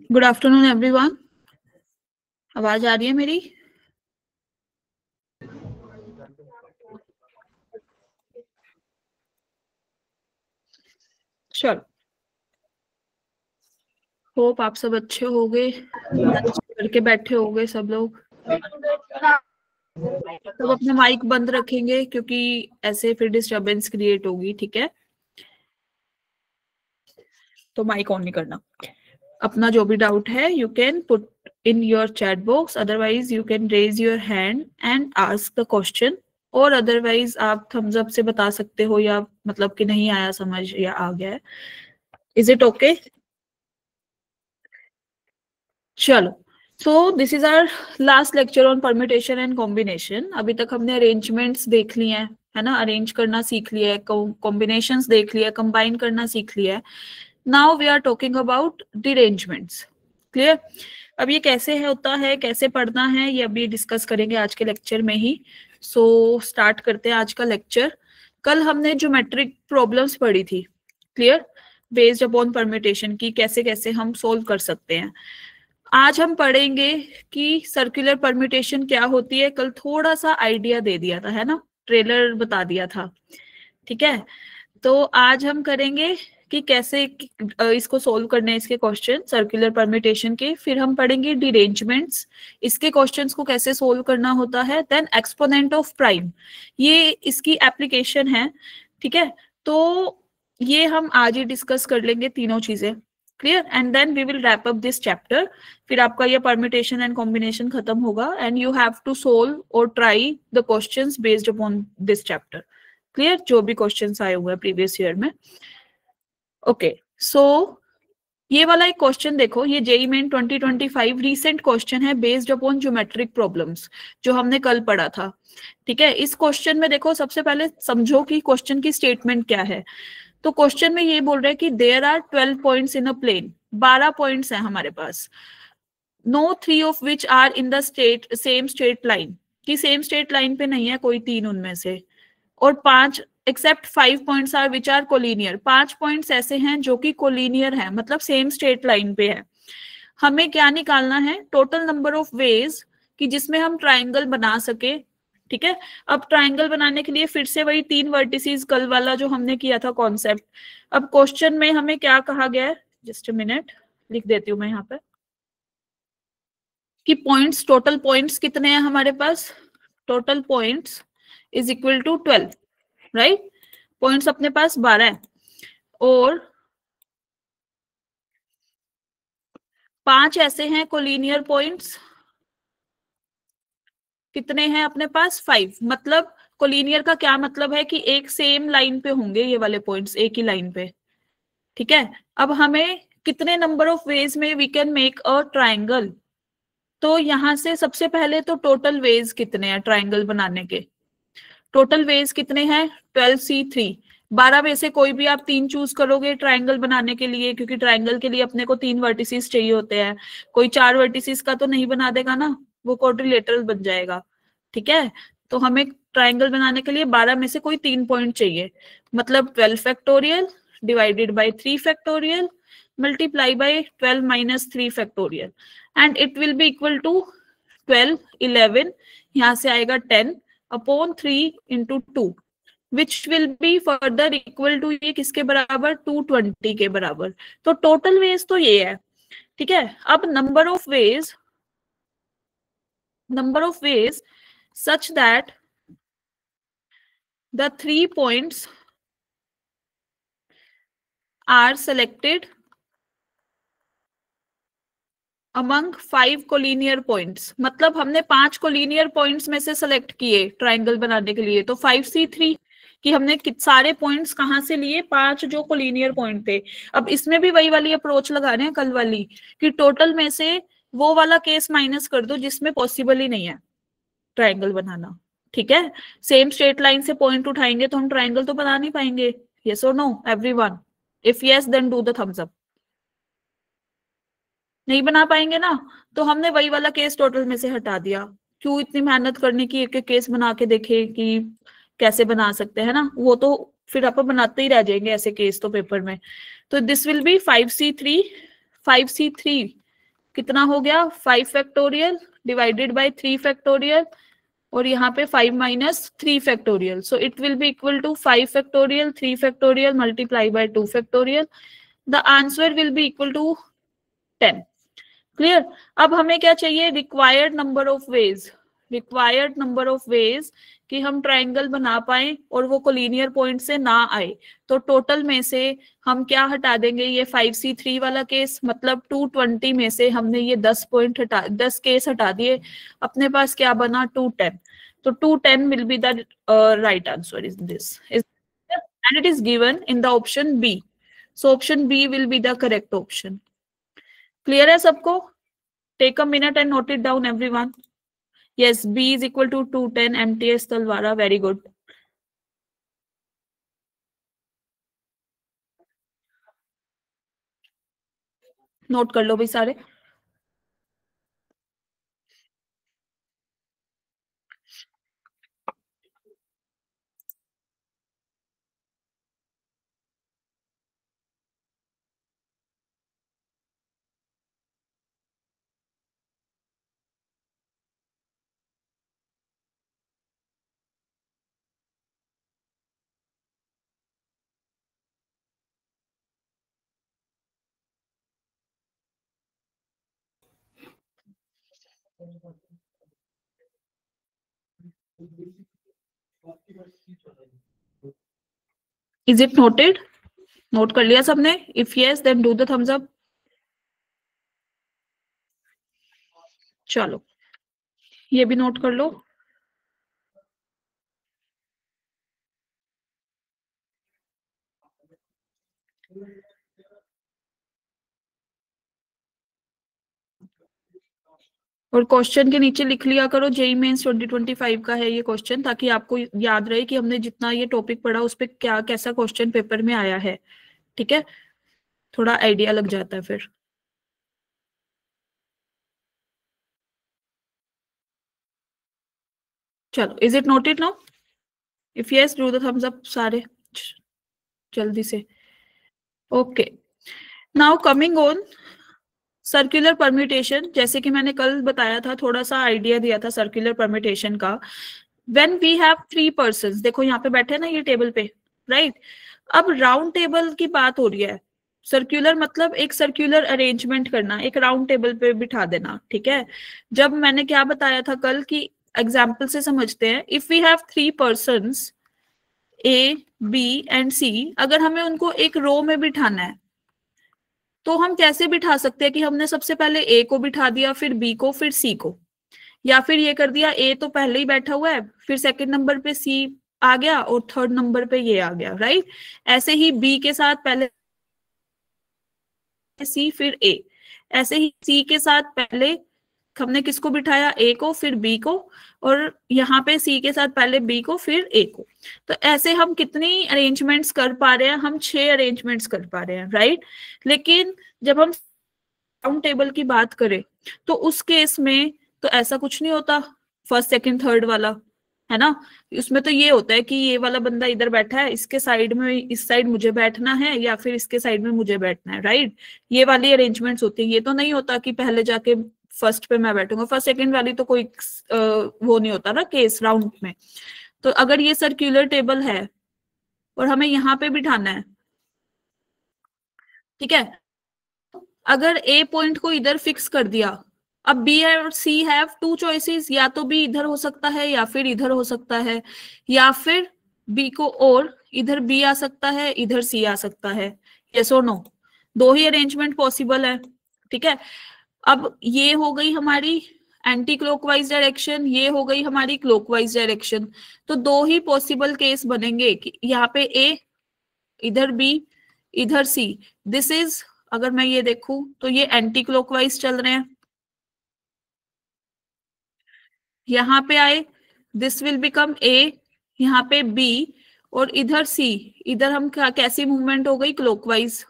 Good afternoon everyone. आवाज आ रही है मेरी? चलो, होप आप सब अच्छे होंगे, लंच करके बैठे होंगे सब लोग। सब अपने माइक बंद रखेंगे क्योंकि ऐसे फिर डिस्टरबेंस क्रिएट होगी, ठीक है? तो माइक ऑन नहीं करना। अपना जो भी डाउट है you can put in your chat box, otherwise you can raise your hand and ask the question, और अदरवाइज आप थम्स अप से बता सकते हो, या मतलब कि नहीं आया समझ या आ गया है। Is it okay? चलो, so this is our last lecture on permutation and combination. अभी तक हमने अरेंजमेंट्स देख लिए हैं, है ना? अरेंज करना सीख लिया है, कॉम्बिनेशंस देख लिया है, कंबाइन करना सीख लिया है। Now we are talking about derangements. Clear? अब ये कैसे है होता है, कैसे पढ़ना है, ये अभी डिस्कस करेंगे आज के लेक्चर में ही। सो स्टार्ट करते हैं आज का लेक्चर। कल हमने ज्योमेट्रिक प्रॉब्लम्स पढ़ी थी, क्लियर, बेस्ड अपॉन परम्यूटेशन की, कैसे कैसे हम सोल्व कर सकते हैं। आज हम पढ़ेंगे कि सर्कुलर परम्यूटेशन क्या होती है। कल थोड़ा सा आइडिया दे दिया था, है ना? ट्रेलर बता दिया था, ठीक है? तो आज हम करेंगे कि कैसे इसको सोल्व करने हैं, इसके क्वेश्चन सर्कुलर परम्यूटेशन के। फिर हम पढ़ेंगे डिरेंजमेंट्स, इसके क्वेश्चंस को कैसे सोल्व करना होता है। देन एक्सपोनेंट ऑफ प्राइम, ये इसकी एप्लीकेशन है, ठीक है? तो ये हम आज ही डिस्कस कर लेंगे तीनों चीजें, clear? And then we will wrap up this chapter. फिर आपका ये परम्यूटेशन एंड कॉम्बिनेशन खत्म होगा and you have to solve और try the questions based upon this chapter, clear? जो भी क्वेश्चंस आए हुए हैं प्रीवियस ईयर में। ओके, सो ये वाला एक क्वेश्चन देखो, ये जेईई मेन 2025 रीसेंट क्वेश्चन है बेस्ड अपॉन ज्योमेट्रिक प्रॉब्लम्स, जो हमने कल पढ़ा था, ठीक है? इस क्वेश्चन में देखो, सबसे पहले समझो कि क्वेश्चन की स्टेटमेंट क्या है। तो क्वेश्चन में ये बोल रहा है कि there are 12 points in a plane, 12 points हैं हमारे पास। No 3 of which are in the same straight line, कि सेम स्ट्रेट लाइन पे नहीं है कोई तीन उनमें से। और 5 except 5 points are which are collinear, 5 points ऐसे हैं जो कि कोलिनियर है, मतलब सेम स्ट्रेट लाइन पे है। हमें क्या निकालना है? टोटल नंबर ऑफ वेज कि जिसमें हम ट्राइंगल बना सके, ठीक है? अब ट्राइंगल बनाने के लिए फिर से वही 3 वर्टिसेस कल वाला जो हमने किया था कॉन्सेप्ट। अब क्वेश्चन में हमें क्या कहा गया है, जस्ट अ मिनट लिख देती हूँ मैं यहाँ पे, कि पॉइंट्स, टोटल पॉइंट्स कितने हैं हमारे पास? Total points is equal to 12, right? Points अपने पास 12 है और 5 ऐसे हैं कोलिनियर पॉइंट्स। कितने हैं अपने पास? 5। मतलब कोलिनियर का क्या मतलब है कि एक सेम लाइन पे होंगे ये वाले पॉइंट्स, एक ही लाइन पे, ठीक है? अब हमें कितने नंबर ऑफ वेज में we can make a triangle, तो यहां से सबसे पहले तो टोटल वेज कितने हैं ट्राइंगल बनाने के? टोटल वेज कितने हैं? 12C3। 12 में से कोई भी आप 3 चूज करोगे ट्राइंगल बनाने के लिए, क्योंकि ट्राइंगल के लिए अपने को 3 वर्टिसेस चाहिए होते हैं। कोई 4 वर्टिसेस का तो नहीं बना देगा ना, वो क्वाड्रिलेटरल बन जाएगा, ठीक है? तो हमें ट्राइंगल बनाने के लिए 12 में से कोई 3 पॉइंट चाहिए, मतलब 12 factorial divided by 3 factorial multiply by 12 minus 3 factorial, and it will be equal to 12, 11, यहाँ से आएगा 10 upon 3 into 2, which will be further equal to, ये किसके बराबर? 220 के बराबर। तो टोटल वेज तो ये है, ठीक है? अब number of ways such that the 3 points are selected among 5 collinear points. मतलब हमने 5 कोलिनियर पॉइंट्स में से सेलेक्ट किए ट्राइंगल बनाने के लिए, तो 5C3 कि हमने सारे पॉइंट्स कहाँ से लिए? 5 जो कोलिनियर पॉइंट थे। अब इसमें भी वही वाली अप्रोच लगा रहे हैं कल वाली, कि टोटल में से वो वाला केस माइनस कर दो जिसमें पॉसिबल ही नहीं है ट्राइंगल बनाना, ठीक है। सेम स्ट्रेट लाइन से पॉइंट उठाएंगे तो हम ट्राइंगल तो बना नहीं पाएंगे। यस और no everyone? If yes then do the thumbs up. नहीं बना पाएंगे ना, तो हमने वही वाला केस टोटल में से हटा दिया। क्यों इतनी मेहनत करने की, एक एक केस बना के देखे कि कैसे बना सकते हैं ना, वो तो फिर आप बनाते ही रह जाएंगे ऐसे केस तो पेपर में। तो this will B 5c3। 5c3 कितना हो गया, 5 फैक्टोरियल डिवाइडेड बाय 3 फैक्टोरियल, और यहाँ पे 5 minus 3 factorial, so it will be equal to 5 factorial 3 factorial multiply by 2 factorial. The answer will be equal to 10। Clear? अब हमें क्या चाहिए, required number of ways. Required number of ways कि हम triangle बना पाए और वो कोलिनियर पॉइंट से ना आए। तो टोटल में से हम क्या हटा देंगे, ये 5c3 वाला केस, मतलब 220 में से हमने ये 10 पॉइंट हटा 10 केस हटा दिए। अपने पास क्या बना, 210। तो 210 will be the right answer is this, and it is given in the option B. So option B will be the correct option. Clear है सबको? Take a minute and note it down, everyone. Yes, B is equal to 210 MTS Talwara. Very good. Note कर लो भाई सारे। Is it noted? Note कर लिया सबने? If yes, then do the thumbs up. चलो ये भी नोट कर लो। और क्वेश्चन के नीचे लिख लिया करो, जेई मेंस 2025 का है ये क्वेश्चन, ताकि आपको याद रहे कि हमने जितना ये टॉपिक पढ़ा उस पर क्या कैसा क्वेश्चन पेपर में आया है। ठीक है, थोड़ा आइडिया लग जाता है फिर। चलो, is it noted now? If yes do the thumbs up सारे जल्दी से। Okay, now coming on circular permutation. जैसे कि मैंने कल बताया था, थोड़ा सा आइडिया दिया था सर्कुलर परम्यूटेशन का। व्हेन वी हैव 3 पर्संस, देखो यहाँ पे बैठे ना ये टेबल पे, राइट? अब राउंड टेबल की बात हो रही है। सर्कुलर मतलब एक सर्कुलर अरेंजमेंट करना, एक राउंड टेबल पे बिठा देना, ठीक है। जब मैंने क्या बताया था कल कि एग्जाम्पल से समझते हैं, if we have 3 persons A B and C, अगर हमें उनको एक रो में बिठाना है तो हम कैसे बिठा सकते हैं कि हमने सबसे पहले ए को बिठा दिया, फिर बी को, फिर सी को, या फिर ये कर दिया ए तो पहले ही बैठा हुआ है, फिर सेकंड नंबर पे सी आ गया और थर्ड नंबर पे ये आ गया, राइट? ऐसे ही बी के साथ पहले सी फिर ए, ऐसे ही सी के साथ पहले हमने किसको बिठाया, ए को फिर बी को, और यहाँ पे सी के साथ पहले बी को फिर ए को। तो ऐसे हम कितनी अरेंजमेंट्स कर पा रहे हैं, हम 6 अरेंजमेंट्स कर पा रहे हैं, राइट? लेकिन जब हम राउंड टेबल की बात करें तो उस केस में तो ऐसा कुछ नहीं होता, फर्स्ट सेकंड थर्ड वाला, है ना? उसमें तो ये होता है कि ये वाला बंदा इधर बैठा है, इसके साइड में, इस साइड मुझे बैठना है, या फिर इसके साइड में मुझे बैठना है, राइट? ये वाली अरेंजमेंट्स होती है। ये तो नहीं होता कि पहले जाके फर्स्ट पे मैं बैठूंगा, फर्स्ट सेकंड वाली तो कोई वो नहीं होता ना केस राउंड में। तो अगर ये सर्कुलर टेबल है और हमें यहाँ पे बिठाना है, ठीक है, अगर ए पॉइंट को इधर फिक्स कर दिया, अब बी और सी हैव 2 चॉइसेस, या तो बी इधर हो सकता है या फिर इधर हो सकता है, या फिर बी को और इधर बी आ सकता है, इधर सी आ सकता है। यस और नो? 2 ही अरेंजमेंट पॉसिबल है, ठीक है। अब ये हो गई हमारी एंटी क्लॉकवाइज डायरेक्शन, ये हो गई हमारी क्लॉकवाइज डायरेक्शन। तो 2 ही पॉसिबल केस बनेंगे कि यहाँ पे ए, इधर बी, इधर सी। दिस इज, अगर मैं ये देखूं तो ये एंटी क्लॉकवाइज चल रहे हैं, यहाँ पे आए, दिस विल बिकम ए, यहाँ पे बी, और इधर सी। इधर हम कैसी मूवमेंट हो गई, क्लॉकवाइज।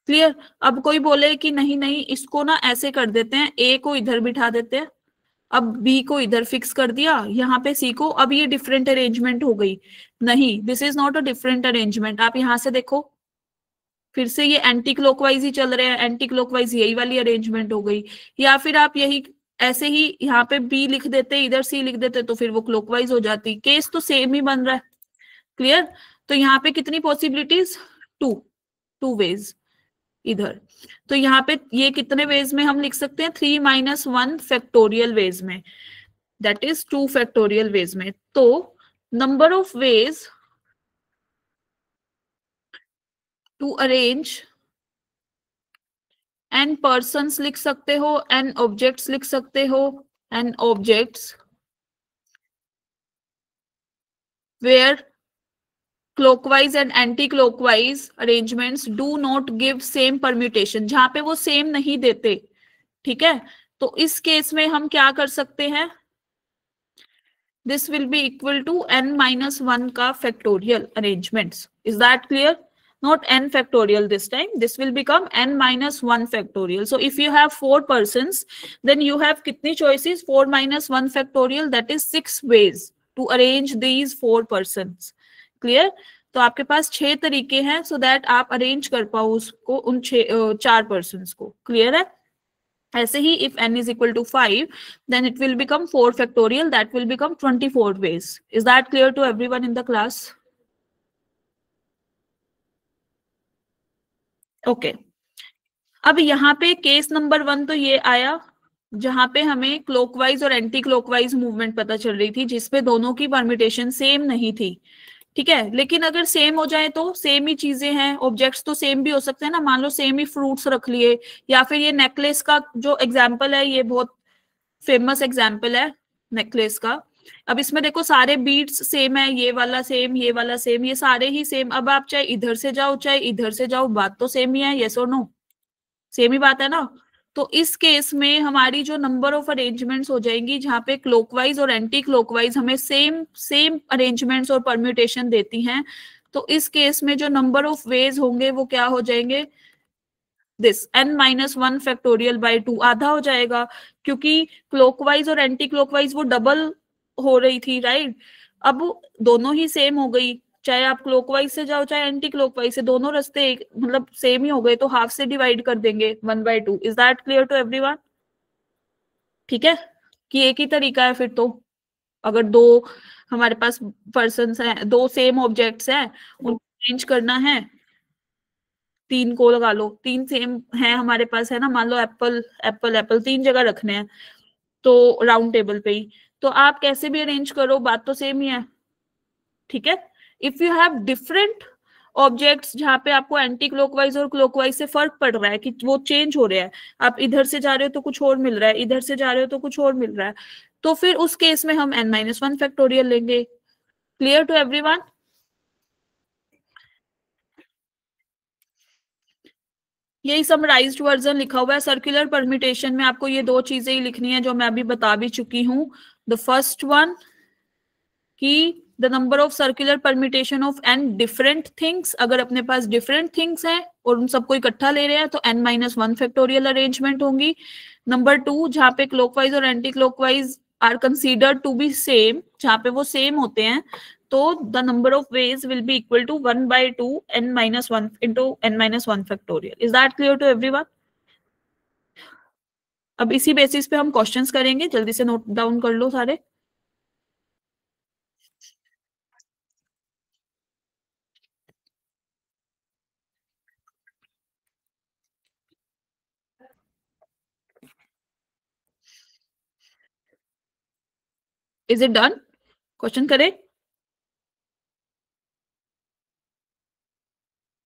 क्लियर। अब कोई बोले कि नहीं नहीं, इसको ना ऐसे कर देते हैं, ए को इधर बिठा देते हैं, अब बी को इधर फिक्स कर दिया, यहाँ पे सी को, अब ये डिफरेंट अरेंजमेंट हो गई। नहीं, this is not a different arrangement. आप यहां से देखो, फिर से ये एंटी क्लॉकवाइज ही चल रहे हैं, एंटी क्लॉकवाइज यही वाली अरेंजमेंट हो गई। या फिर आप यही ऐसे ही यहाँ पे बी लिख देते, इधर सी लिख देते, तो फिर वो क्लॉकवाइज हो जाती, केस तो सेम ही बन रहा है। क्लियर। तो यहाँ पे कितनी पॉसिबिलिटीज, टू, टू वेज इधर। तो यहाँ पे ये कितने वेज में हम लिख सकते हैं, 3 - 1 फैक्टोरियल वेज में, दैट इज 2 फैक्टोरियल वेज में। तो number of ways to arrange n persons लिख सकते हो, एन ऑब्जेक्ट्स लिख सकते हो, n objects where clockwise and anti clockwise arrangements do not give same permutation, जहां पे वो सेम नहीं देते। ठीक है, तो इस केस में हम क्या कर सकते हैं, this will be equal to n-1 का factorial arrangements. Is that clear? Not n factorial this time. This will become n-1 factorial. So if you have 4 persons, then you have kitni choices? 4 - 1 factorial, that is 6 ways to arrange these 4 persons. Clear? तो आपके पास 6 तरीके हैं, so that आप arrange कर पाओ उसको, उन 4 persons को. Clear है? ऐसे ही if n is equal to 5, then it will become 4 factorial, that will become 24 ways. Is that clear to everyone in the class? Okay. अब यहाँ पे केस नंबर 1 तो ये आया, जहां पे हमें क्लॉकवाइज और एंटी क्लॉकवाइज मूवमेंट पता चल रही थी, जिसपे दोनों की परम्यूटेशन सेम नहीं थी। ठीक है, लेकिन अगर सेम हो जाए तो सेम ही चीजें हैं, ऑब्जेक्ट्स तो सेम भी हो सकते हैं ना, मान लो सेम ही फ्रूट्स रख लिए, या फिर ये नेकलेस का जो एग्जाम्पल है, ये बहुत फेमस एग्जाम्पल है नेकलेस का। अब इसमें देखो सारे बीट्स सेम है, ये वाला सेम, ये वाला सेम, ये सारे ही सेम। अब आप चाहे इधर से जाओ चाहे इधर से जाओ, बात तो सेम ही है, यस और नो, सेम ही बात है ना। तो इस केस में हमारी जो नंबर ऑफ अरेंजमेंट्स हो जाएंगी, जहां पे क्लॉकवाइज और एंटी क्लॉकवाइज हमें सेम सेम अरेंजमेंट्स और परम्यूटेशन देती हैं, तो इस केस में जो नंबर ऑफ वेज होंगे वो क्या हो जाएंगे, दिस n-1 फैक्टोरियल बाय 2, आधा हो जाएगा, क्योंकि क्लॉकवाइज और एंटी क्लॉकवाइज वो डबल हो रही थी, राइट। अब दोनों ही सेम हो गई, चाहे आप क्लॉकवाइज से जाओ चाहे एंटी क्लॉकवाइज से, दोनों रास्ते मतलब सेम ही हो गए, तो हाफ से डिवाइड कर देंगे 1/2। Is that clear to everyone? ठीक है, कि एक ही तरीका है फिर तो। अगर दो हमारे पास पर्सन है, दो सेम ऑब्जेक्ट्स हैं, उनको चेंज करना है, 3 को लगा लो, 3 सेम है हमारे पास, है ना, मान लो एप्पल एप्पल एप्पल 3 जगह रखने हैं, तो राउंड टेबल पे ही, तो आप कैसे भी अरेंज करो, बात तो सेम ही है। ठीक है, if you have different objects, जहां पे आपको एंटी क्लॉकवाइज और क्लॉकवाइज से फर्क पड़ रहा है कि वो चेंज हो रहा है, आप इधर से जा रहे हो तो कुछ और मिल रहा है, इधर से जा रहे हो तो कुछ और मिल रहा है, तो फिर उस केस में हम n-1 फैक्टोरियल लेंगे। Clear to everyone? यही समराइज्ड वर्जन लिखा हुआ है। सर्कुलर परम्यूटेशन में आपको ये दो चीजें ही लिखनी है, जो मैं अभी बता भी चुकी हूँ। द फर्स्ट वन, कि the number of circular permutation of n different things, अगर अपने पास डिफरेंट थिंग्स हैं और उन सबको इकट्ठा ले रहे हैं तो n-1 फैक्टोरियल अरेंजमेंट होंगी। नंबर 2, जहां पे क्लॉकवाइज और anti clockwise are considered to be same, जहां पे वो सेम होते हैं, तो the number of ways will be equal to 1/2 n-1 into n-1 factorial. Is that clear to everyone? अब इसी बेसिस पे हम क्वेश्चंस करेंगे, जल्दी से नोट डाउन कर लो सारे। Is it done? क्वेश्चन करें?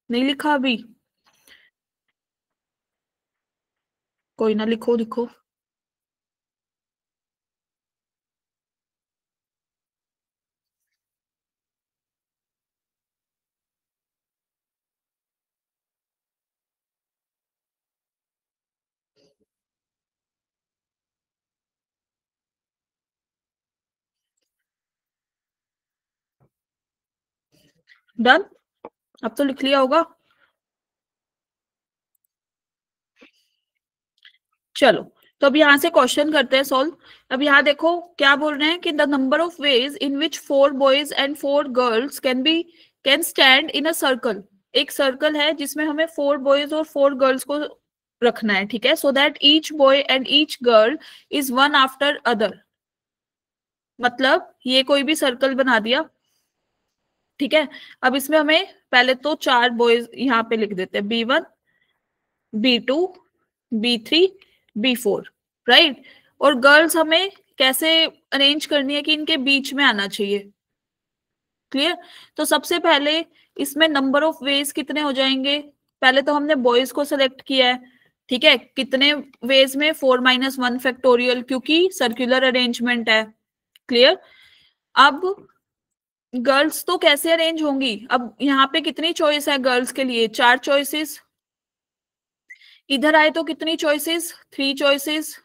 नहीं लिखा अभी? कोई ना, लिखो लिखो। डन, अब तो लिख लिया होगा। चलो, तो अब यहाँ से क्वेश्चन करते हैं सॉल्व। अब यहाँ देखो क्या बोल रहे हैं कि the number of ways in which 4 boys and 4 girls can stand in a circle. एक सर्कल है जिसमें हमें 4 बॉयज और 4 गर्ल्स को रखना है, ठीक है, so that each boy and each girl is one after other. मतलब ये कोई भी सर्कल बना दिया, ठीक है। अब इसमें हमें पहले तो 4 बॉयज यहाँ पे लिख देते हैं, B1, B2, B3, B4, right. और गर्ल्स हमें कैसे अरेंज करनी है कि इनके बीच में आना चाहिए, क्लियर। तो सबसे पहले इसमें नंबर ऑफ वेज कितने हो जाएंगे। पहले तो हमने बॉयज को सिलेक्ट किया है, ठीक है, कितने वेज में, 4 - 1 फैक्टोरियल, क्योंकि सर्कुलर अरेंजमेंट है, क्लियर। अब गर्ल्स तो कैसे अरेंज होंगी, अब यहाँ पे कितनी चॉइस है गर्ल्स के लिए, 4 चॉइसेस। इधर आए तो कितनी चॉइसेस, 3 चॉइसेस।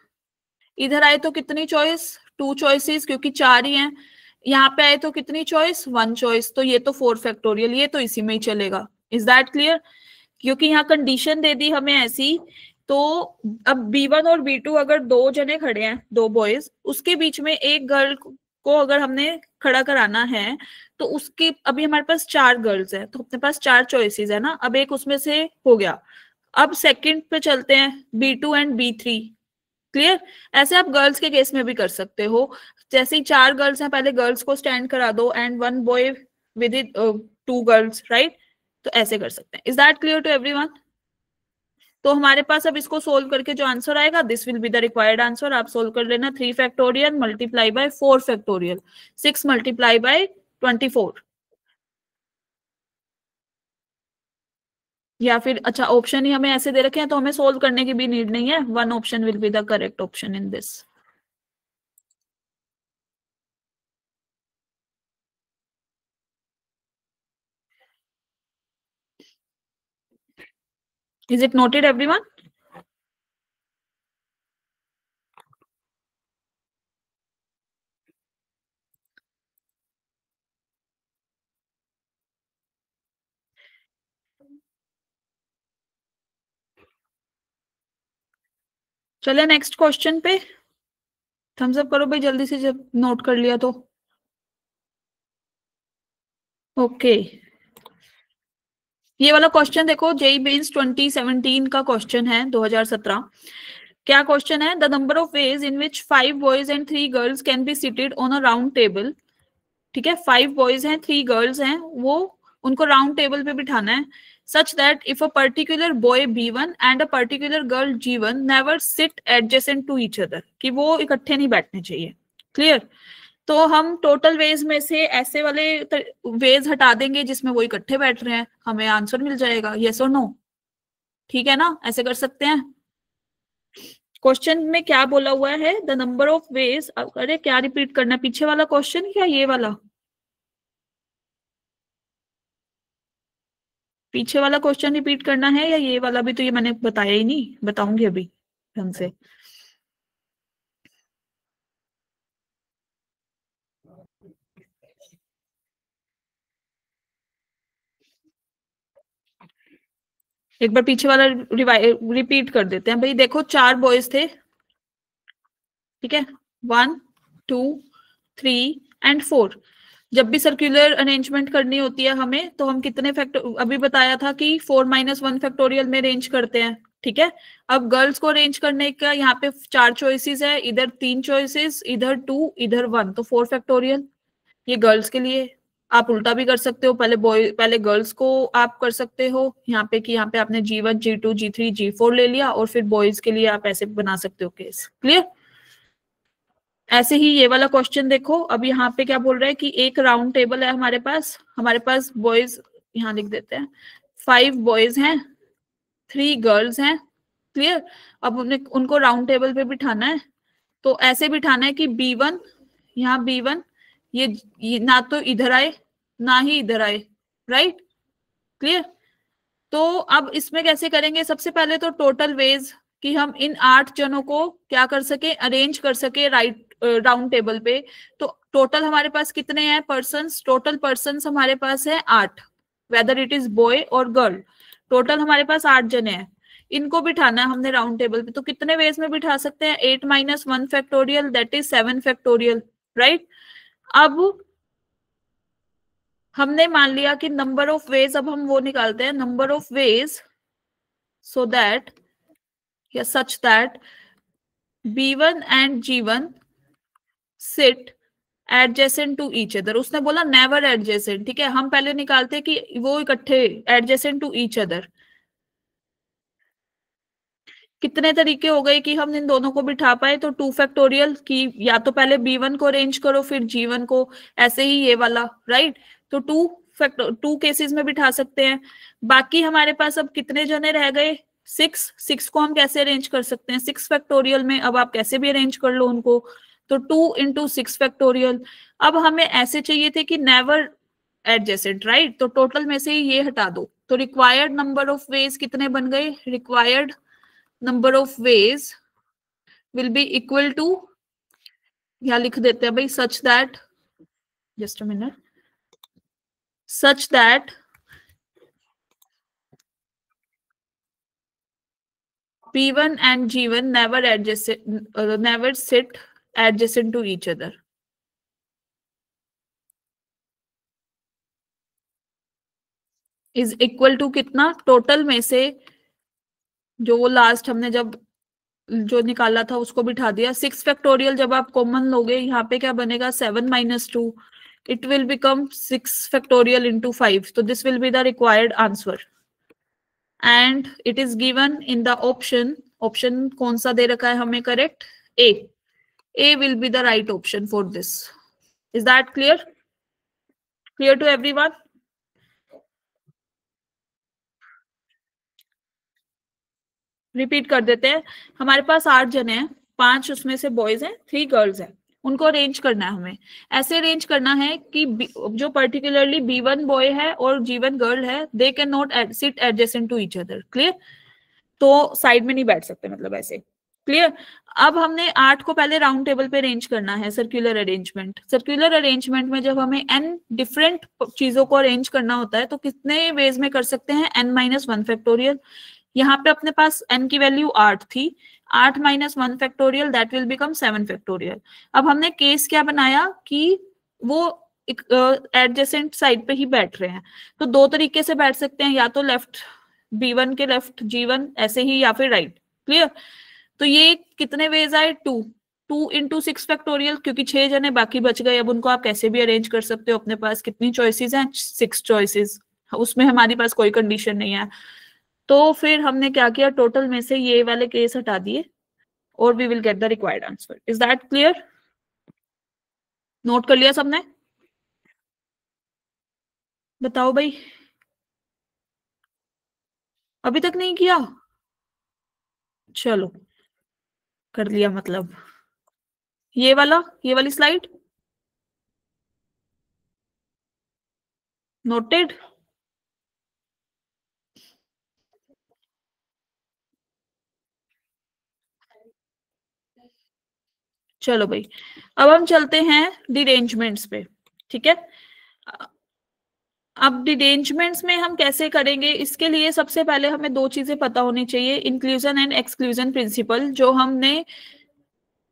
इधर आए तो कितनी चॉइस, 2 चॉइसेस, क्योंकि 4 ही हैं। यहाँ पे आए तो कितनी चॉइस, 1 चॉइस। तो ये तो 4 फैक्टोरियल, ये तो इसी में ही चलेगा। Is that clear. क्योंकि यहाँ कंडीशन दे दी हमें ऐसी, तो अब B1 और B2 अगर 2 जने खड़े हैं, 2 बॉयज, उसके बीच में एक गर्ल को अगर हमने खड़ा कराना है, तो उसकी अभी हमारे पास 4 गर्ल्स है, तो अपने पास 4 चॉइसेस है ना। अब एक उसमें से हो गया। अब सेकंड पे चलते हैं, B2 एंड B3, क्लियर। ऐसे आप गर्ल्स के केस में भी कर सकते हो। जैसे ही 4 गर्ल्स हैं, पहले गर्ल्स को स्टैंड करा दो and 1 boy with it 2 girls, right. तो ऐसे कर सकते हैं। Is that clear to everyone. तो हमारे पास अब इसको सोल्व करके जो आंसर आएगा, this will be the required answer. आप सोल्व कर लेना, 3 factorial multiply bye 4 factorial, 6 multiply by 24। या फिर अच्छा, ऑप्शन ही हमें ऐसे दे रखे हैं तो हमें सोल्व करने की भी नीड नहीं है। 1 option will be the correct option in this. Is it noted everyone. चले नेक्स्ट क्वेश्चन पे। थम्स अप करो भाई जल्दी से, जब नोट कर लिया तो। ओके, ये वाला क्वेश्चन देखो, जेई मेंस 2017 का क्वेश्चन है, 2017। क्या क्वेश्चन है, the number of ways in which 5 boys and 3 girls can be seated on a round table. ठीक है, 5 बॉयज हैं, 3 गर्ल्स हैं, वो उनको राउंड टेबल पे बिठाना है, such that if a particular boy B1 and a particular girl G1 never sit adjacent to each other, कि वो इकट्ठे नहीं बैठने चाहिए, क्लियर। तो हम टोटल वेज में से ऐसे वाले वेज हटा देंगे जिसमें वो इकट्ठे बैठ रहे हैं, हमें आंसर मिल जाएगा, यस और नो। ठीक है ना, ऐसे कर सकते हैं। क्वेश्चन में क्या बोला हुआ है, द नंबर ऑफ वेज, अरे क्या रिपीट करना, पीछे वाला क्वेश्चन क्या ये वाला, पीछे वाला क्वेश्चन रिपीट करना है या ये वाला भी, तो ये मैंने बताया ही नहीं, बताऊंगी अभी ढंग से। एक बार पीछे वाला रिपीट कर देते हैं भाई। देखो 4 बॉयज थे, ठीक है, 1, 2, 3 एंड 4। जब भी सर्कुलर अरेंजमेंट करनी होती है हमें, तो हम कितने फैक्टर, अभी बताया था कि 4 - 1 फैक्टोरियल में अरेंज करते हैं, ठीक है। अब गर्ल्स को अरेंज करने का यहाँ पे 4 चॉइसेस है, इधर 3 चॉइसेस, इधर 2, इधर 1, तो 4 फैक्टोरियल। ये गर्ल्स के लिए। आप उल्टा भी कर सकते हो, पहले बॉय, पहले गर्ल्स को आप कर सकते हो यहाँ पे, कि यहाँ पे आपने G1, G2, G3, G4 ले लिया, और फिर बॉयज के लिए आप ऐसे बना सकते हो केस, क्लियर। ऐसे ही ये वाला क्वेश्चन देखो, अब यहाँ पे क्या बोल रहा है कि एक राउंड टेबल है हमारे पास बॉयज, यहाँ लिख देते हैं, 5 बॉयज हैं, 3 गर्ल्स हैं, क्लियर। अब उन्हें उनको राउंड टेबल पे बिठाना है, तो ऐसे बिठाना है कि B1, यहाँ B1 ये ना तो इधर आए ना ही इधर आए, राइट, क्लियर। तो अब इसमें कैसे करेंगे, सबसे पहले तो टोटल वेज, कि हम इन 8 जनों को क्या कर सके, अरेंज कर सके राइट राउंड टेबल पे। तो टोटल हमारे पास कितने हैं पर्सन्स, टोटल पर्सन्स हमारे पास है 8, वेदर इट इज बॉय और गर्ल। टोटल हमारे पास 8 जने हैं, इनको बिठाना है हमने राउंड टेबल पे। तो कितने वेज में बिठा सकते हैं? 8 - 1 factorial, that is 7 factorial, right. अब हमने मान लिया कि नंबर ऑफ वेज, अब हम वो निकालते हैं, number of veg so that या such that B1 and G1 sit adjacent to each other। उसने बोला never adjacent, ठीक है। हम पहले निकालते कि वो इकट्ठे adjacent to each other। कितने तरीके हो गए कि हम इन दोनों को बिठा पाए? तो 2 फैक्टोरियल की, या तो पहले B1 को अरेंज करो फिर G1 को, ऐसे ही ये वाला, राइट। तो 2 केसेस में बिठा सकते हैं। बाकी हमारे पास अब कितने जने रह गए? 6 को हम कैसे अरेंज कर सकते हैं? 6 फैक्टोरियल में, अब आप कैसे भी अरेंज कर लो उनको। तो 2 × 6 फैक्टोरियल। अब हमें ऐसे चाहिए थे कि नेवर एडजेसेंट, राइट। तो टोटल में से ये हटा दो, तो रिक्वायर्ड नंबर ऑफ वेज कितने बन गए? Required number of ways will be equal to, यहां लिख देते हैं भाई, such that, just a minute, such that P1 and G1 never sit adjacent to each other। Is equal to कितना? Total में से जो वो लास्ट हमने जब जो निकाला था उसको बिठा दिया। 6 फैक्टोरियल जब आप कॉमन लोगे, यहाँ पे क्या बनेगा? 7 - 2, इट विल बिकम 6 फैक्टोरियल इंटू 5। तो this will be the required answer and it is given in the option. Option कौन सा दे रखा है हमें? Correct, A will be the right option for this. Is that clear? Clear to everyone? Repeat कर देते हैं। हमारे पास 8 जने हैं, 5 उसमें से बॉयज हैं, 3 गर्ल्स हैं। उनको अरेंज करना है हमें। ऐसे अरेंज करना है कि जो पर्टिकुलरली B1 बॉय है और G1 गर्ल है, they can not sit adjacent to each other. Clear? तो साइड में नहीं बैठ सकते, मतलब ऐसे। क्लियर? अब हमने 8 को पहले राउंड टेबल पे अरेंज करना है, सर्कुलर अरेंजमेंट। सर्कुलर अरेंजमेंट में जब हमें n डिफरेंट चीजों को अरेंज करना होता है तो कितने वेज में कर सकते हैं? n - 1 factorial. यहाँ पे अपने पास n की वैल्यू 8 थी, 8 - 1 factorial, that will become 7 factorial. अब हमने केस क्या बनाया कि वो एडजेसेंट साइड पे ही बैठ रहे हैं। तो 2 तरीके से बैठ सकते हैं, या तो लेफ्ट B1 के लेफ्ट G1 ऐसे ही, या फिर राइट। क्लियर? तो ये कितने वेज आए? 2 × 6 फैक्टोरियल, क्योंकि 6 जने बाकी बच गए। अब उनको आप कैसे भी अरेंज कर सकते हो, अपने पास कितनी चॉइसेस हैं? 6 चॉइसेस, उसमें हमारे पास कोई कंडीशन नहीं है। तो फिर हमने क्या किया? टोटल में से ये वाले केस हटा दिए और we will get the required answer. Is that clear? Note कर लिया सबने? बताओ भाई, अभी तक नहीं किया? चलो, कर लिया मतलब। ये वाली स्लाइड नोटेड? चलो भाई, अब हम चलते हैं डिरेंजमेंट्स पे, ठीक है। अब डिरेंजमेंट्स में हम कैसे करेंगे, इसके लिए सबसे पहले हमें 2 चीजें पता होनी चाहिए। इंक्लूजन एंड एक्सक्लूजन प्रिंसिपल, जो हमने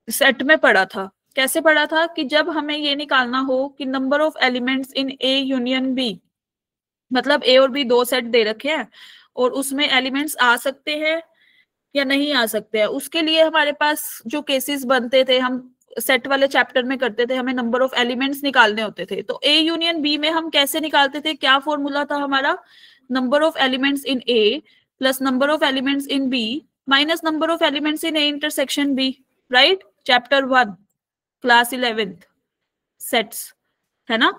सेट में पढ़ा था। कैसे पढ़ा था? कि जब हमें ये निकालना हो कि number of elements in A union B, मतलब ए और बी 2 सेट दे रखे हैं और उसमें एलिमेंट्स आ सकते हैं या नहीं आ सकते हैं, उसके लिए हमारे पास जो केसेस बनते थे, हम सेट वाले चैप्टर में करते थे, हमें नंबर ऑफ एलिमेंट्स निकालने होते थे। तो ए यूनियन बी में हम कैसे निकालते थे? क्या फॉर्मूला था हमारा? Number of elements in A plus number of elements in B minus number of elements in A intersection B, right. Chapter 1 class 11th sets, है ना।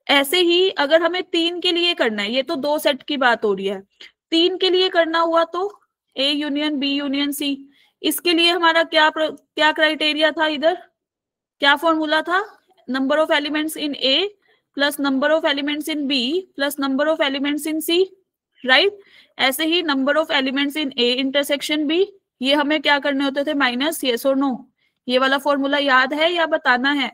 ऐसे ही अगर हमें 3 के लिए करना है, ये तो 2 सेट की बात हो रही है, 3 के लिए करना हुआ तो A union B union C, इसके लिए हमारा क्या क्राइटेरिया था? इधर क्या फॉर्मूला था? Number of elements in A plus number of elements in B plus number of elements in C, right. ऐसे ही number of elements in A intersection B, ये हमें क्या करने होते थे? माइनस। यस और नो? ये वाला फॉर्मूला याद है या बताना है?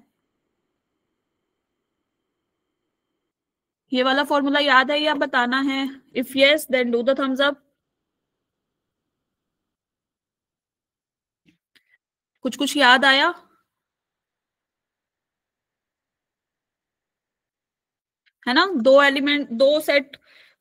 ये वाला फॉर्मूला याद है या बताना है? If yes then do the thumbs up. कुछ कुछ याद आया? है ना, दो एलिमेंट, दो सेट,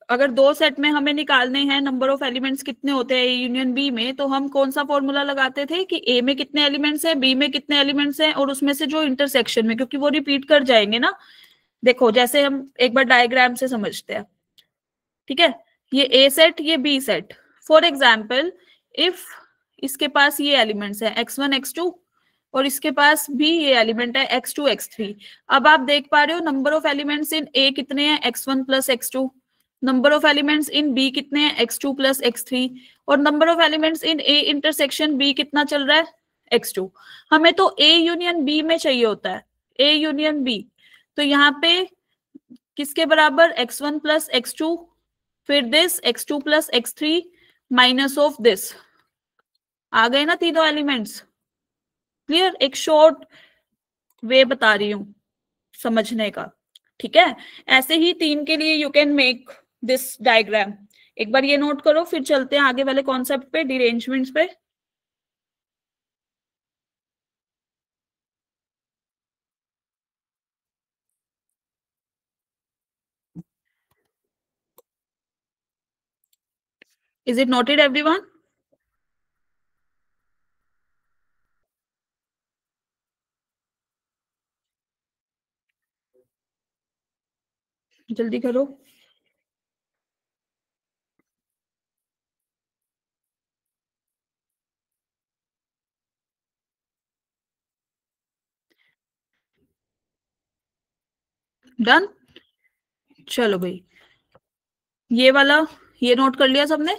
अगर दो सेट में हमें निकालने हैं नंबर ऑफ एलिमेंट्स कितने होते हैं ए यूनियन बी में, तो हम कौन सा फॉर्मूला लगाते थे कि ए में कितने एलिमेंट्स हैं, बी में कितने एलिमेंट्स हैं, और उसमें से जो इंटरसेक्शन में, क्योंकि वो रिपीट कर जाएंगे ना। देखो जैसे हम एक बार डायग्राम से समझते हैं, ठीक है। ये ए सेट, ये B set. For example if इसके पास ये एलिमेंट्स है x1 x2, और इसके पास भी ये एलिमेंट है x2 x3। अब आप देख पा रहे हो number of elements in A कितने हैं, x1 plus x2। Number of elements in B कितने हैं, x2 प्लस x3। और number of elements in A intersection B कितना चल रहा है, x2। हमें तो ए यूनियन बी में चाहिए होता है, ए यूनियन बी। तो यहाँ पे किसके बराबर, x1 प्लस x2, फिर this x2 plus x3 minus of this. आ गए ना तीनों एलिमेंट्स? क्लियर? एक शॉर्ट वे बता रही हूं समझने का, ठीक है। ऐसे ही तीन के लिए you can make this diagram. एक बार ये नोट करो, फिर चलते हैं आगे वाले कॉन्सेप्ट पे, डिरेंजमेंट्स पे। Is it noted everyone? जल्दी करो। डन? चलो भाई, ये वाला ये नोट कर लिया सबने?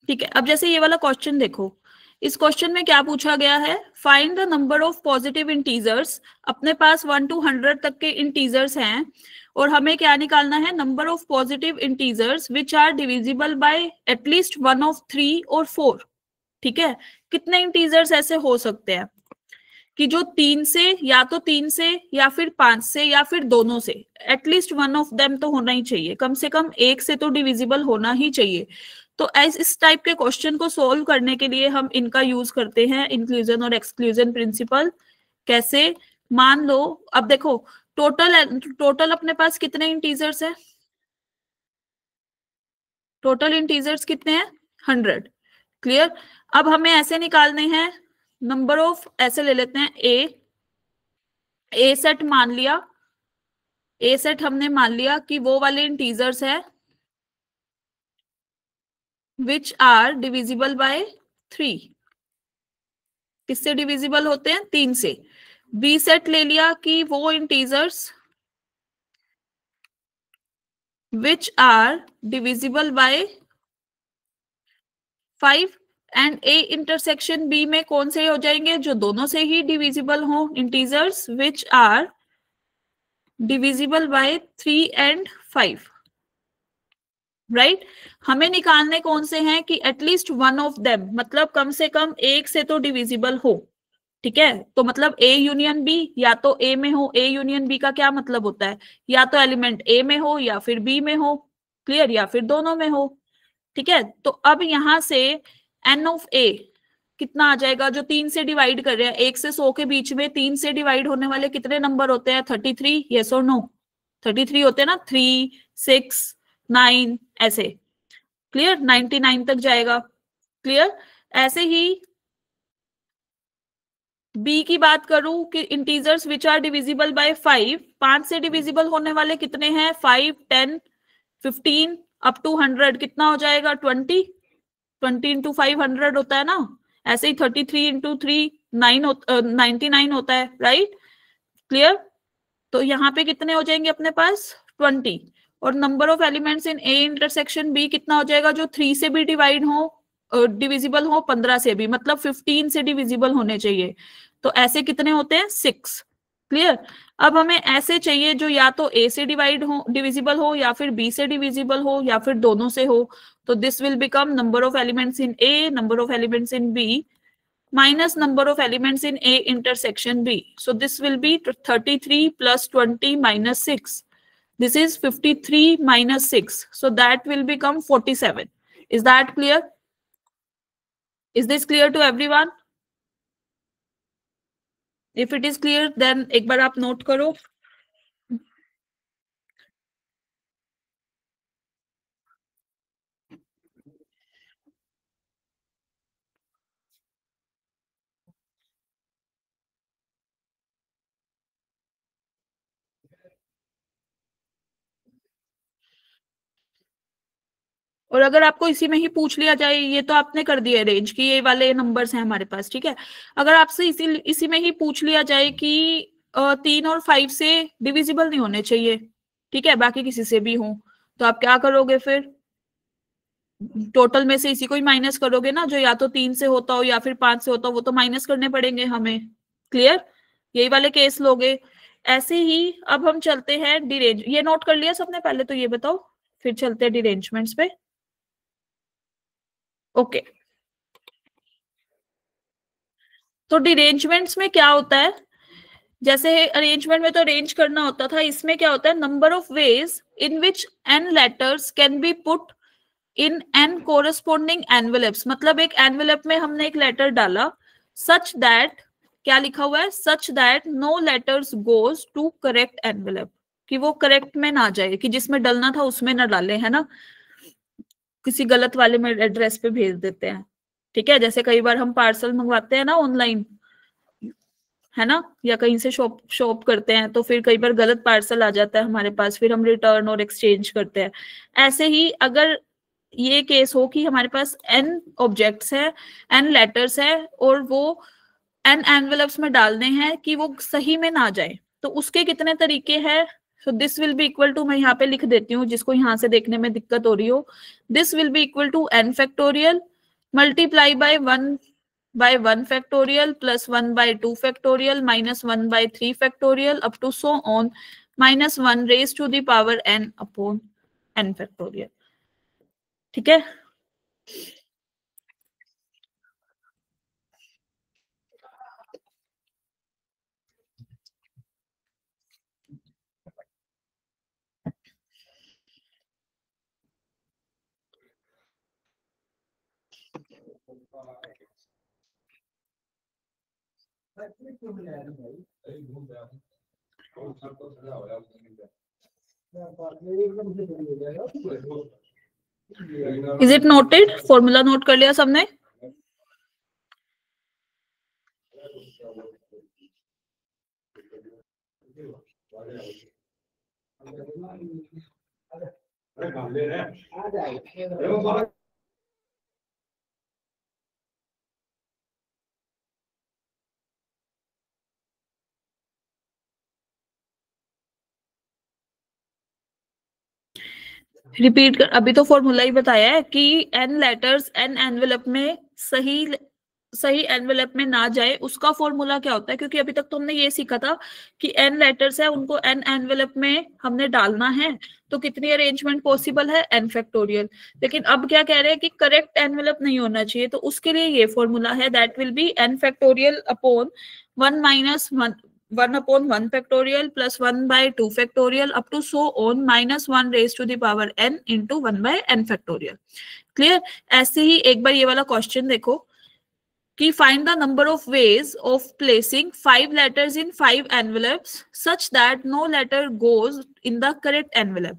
ठीक है। अब जैसे ये वाला क्वेश्चन देखो, इस क्वेश्चन में क्या पूछा गया है, find the number of positive integers. अपने पास 1 to 100 तक के इंटीजर्स हैं, और हमें क्या निकालना है, number of positive integers which are divisible by at least one of 3 और 4। ठीक है, कितने इंटीजर्स ऐसे हो सकते हैं कि जो 3 से, या तो 3 से या फिर 5 से या फिर दोनों से, एटलीस्ट वन ऑफ देम तो होना ही चाहिए, कम से कम एक से तो डिविजिबल होना ही चाहिए। तो इस टाइप के क्वेश्चन को सोल्व करने के लिए हम इनका यूज करते हैं, इंक्लूजन और एक्सक्लूजन प्रिंसिपल। कैसे? मान लो, अब देखो टोटल अपने पास कितने इंटीजर्स है, टोटल इंटीजर्स कितने हैं, 100। क्लियर? अब हमें ऐसे निकालने हैं नंबर ऑफ, ऐसे ले लेते हैं ए सेट मान लिया, ए सेट हमने मान लिया कि वो वाले इंटीजर्स है विच आर डिविजिबल बाय 3। किससे डिविजिबल होते हैं, 3 से। बी सेट ले लिया कि वो integers which are divisible by 5। And A intersection B में कौन से हो जाएंगे, जो दोनों से ही डिविजिबल हो, integers which are divisible by 3 and 5। Right? हमें निकालने कौन से हैं कि एटलीस्ट वन ऑफ देम, मतलब कम से कम एक से तो डिविजिबल हो। ठीक है, तो मतलब ए यूनियन बी, या तो ए में हो, ए यूनियन बी का क्या मतलब होता है, या तो एलिमेंट ए में हो या फिर बी में हो। क्लियर? या फिर दोनों में हो। ठीक है, तो अब यहां से एन ऑफ ए कितना आ जाएगा, जो 3 से डिवाइड कर रहे हैं, 1 से 100 के बीच में 3 से डिवाइड होने वाले कितने नंबर होते हैं, 33। यस और नो? 33 होते हैं ना, 3 6 9 ऐसे। क्लियर? 99 तक जाएगा। क्लियर? ऐसे ही बी की बात करूं कि integers which are divisible by 5, 5 से डिविजिबल होने वाले कितने हैं, 5 10 15 अप टू 100 कितना हो जाएगा, 20। 20 इंटू 500 होता है ना। ऐसे ही 33 इंटू 3 99 होता है। राइट? क्लियर? तो यहाँ पे कितने हो जाएंगे अपने पास, 20। और number of elements in A intersection B कितना हो जाएगा, जो 3 से भी डिवाइड हो, डिविजिबल हो, 15 से भी, मतलब 15 से डिविजिबल होने चाहिए। तो ऐसे कितने होते हैं, 6। क्लियर? अब हमें ऐसे चाहिए जो या तो ए से डिवाइड हो, डिविजिबल हो, या फिर बी से डिविजिबल हो, या फिर दोनों से हो। तो this will become number of elements in A, number of elements in B, minus number of elements in A intersection B. So this will be 33 plus 20 minus 6. This is 53 minus 6. So that will become 47. Is that clear? Is this clear to everyone? If it is clear, then एक बार आप note करो. और अगर आपको इसी में ही पूछ लिया जाए, ये तो आपने कर दिया अरेंज कि ये वाले नंबर्स हैं हमारे पास, ठीक है. अगर आपसे इसी में ही पूछ लिया जाए कि 3 और 5 से डिविजिबल नहीं होने चाहिए, ठीक है, बाकी किसी से भी हो, तो आप क्या करोगे फिर? टोटल में से इसी को ही माइनस करोगे ना, जो या तो 3 से होता हो या फिर 5 से होता हो, वो तो माइनस करने पड़ेंगे हमें. क्लियर? यही वाले केस लोगे. ऐसे ही अब हम चलते हैं डिरेंज. ये नोट कर लिया सबने? पहले तो ये बताओ, फिर चलते हैं डिरेंजमेंट्स पे. ओके. तो डिरेंजमेंट्स में क्या होता है? जैसे अरेंजमेंट में तो अरेंज करना होता था, इसमें क्या होता है? Number of ways in which n letters can be put in n corresponding envelopes. मतलब एक एनवेलप में हमने एक लेटर डाला, सच दैट, क्या लिखा हुआ है? Such that no letters goes to correct envelope, कि वो करेक्ट में ना जाए, कि जिसमें डलना था उसमें ना डाले, है ना, किसी गलत वाले में एड्रेस पे भेज देते हैं. ठीक है, जैसे कई बार हम पार्सल मंगवाते हैं ना ऑनलाइन, है ना, या कहीं से शॉप करते हैं, तो फिर कई बार गलत पार्सल आ जाता है हमारे पास, फिर हम रिटर्न और एक्सचेंज करते हैं. ऐसे ही अगर ये केस हो कि हमारे पास n ऑब्जेक्ट्स है, n लेटर्स है, और वो n एनवेलप्स में डालने हैं कि वो सही में ना जाए, तो उसके कितने तरीके हैं? So this will be equal to, मैं यहाँ पे लिख देती हूँ जिसको यहाँ से देखने में दिक्कत हो रही हो. This will be equal to n factorial multiply by 1 factorial plus 1 by 2 factorial minus 1 by 3 factorial up to so on minus 1 raised to the power n upon n factorial. ठीक है. Is it noted? Formula note कर लिया सबने? Repeat कर, अभी तो formula ही बताया है कि n लेटर्स n एनवेलप में सही एनवेलप में ना जाए, उसका फॉर्मूला क्या होता है? क्योंकि अभी तक तो हमने ये सीखा था कि n लेटर्स है, उनको n एनवेलप में हमने डालना है, तो कितनी अरेंजमेंट पॉसिबल है? n factorial. लेकिन अब क्या कह रहे हैं कि करेक्ट एनवेलप नहीं होना चाहिए, तो उसके लिए ये फॉर्मूला है, that will be n factorial upon 1 minus 1 upon 1 factorial plus 1 by 2 factorial up to so on minus 1 raised to the power n into 1 by n factorial. Clear? ऐसे ही एक बार ये वाला क्वेश्चन देखो कि find the number of ways of placing 5 letters in 5 envelopes such that no letter goes in the correct envelope.